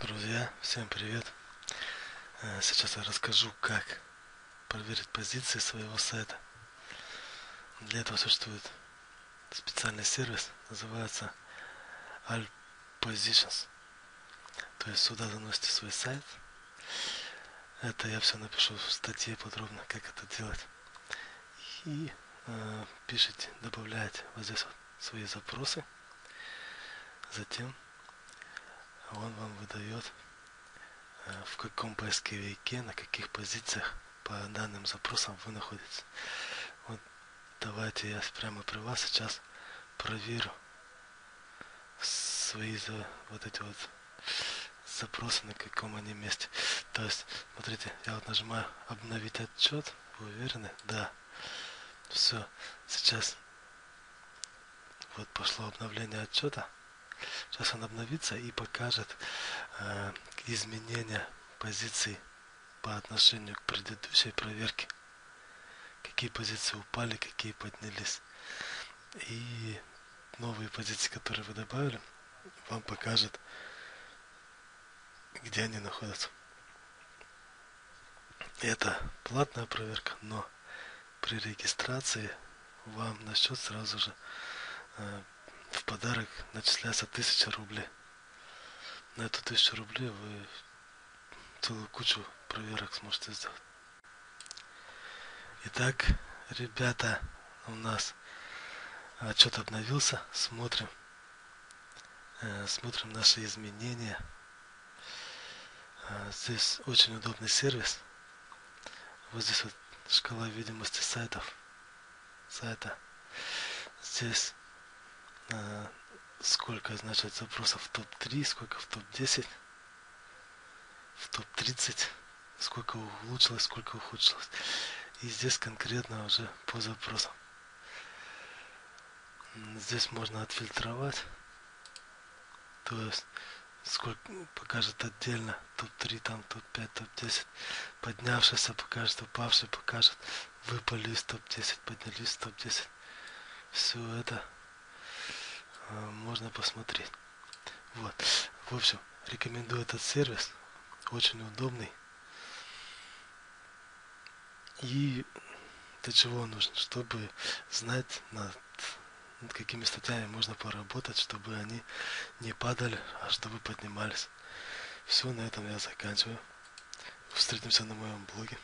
Друзья, всем привет! Сейчас я расскажу, как проверить позиции своего сайта. Для этого существует специальный сервис, называется Alt Positions. То есть сюда заносите свой сайт. Это я все напишу в статье подробно, как это делать. И пишите, добавляете вот здесь вот свои запросы. Затем он вам выдает, в каком поисковике, на каких позициях по данным запросам вы находитесь. Вот давайте я прямо при вас сейчас проверю свои вот эти вот запросы, на каком они месте. То есть, смотрите, я вот нажимаю обновить отчет. Вы уверены? Да. Все. Сейчас вот пошло обновление отчета. Сейчас он обновится и покажет изменения позиций по отношению к предыдущей проверке. Какие позиции упали, какие поднялись. И новые позиции, которые вы добавили, вам покажет, где они находятся. Это платная проверка, но при регистрации вам на счет сразу же в подарок начисляется 1000 рублей. На эту 1000 рублей вы целую кучу проверок сможете сделать. Итак, ребята, у нас отчет обновился. Смотрим наши изменения. Здесь очень удобный сервис. Вот здесь вот шкала видимости сайта. Здесь сколько, значит, запросов в топ-3, сколько в топ-10, в топ-30, сколько улучшилось, сколько ухудшилось. И здесь конкретно уже по запросам. Здесь можно отфильтровать, то есть сколько покажет отдельно топ-3, там топ-5, топ-10, поднявшийся покажет, упавший покажет, выпали из топ-10, поднялись в топ-10. Все это можно посмотреть. Вот. В общем, рекомендую этот сервис. Очень удобный. И для чего он нужен? Чтобы знать, над какими статьями можно поработать, чтобы они не падали, а чтобы поднимались. Все, на этом я заканчиваю. Встретимся на моем блоге.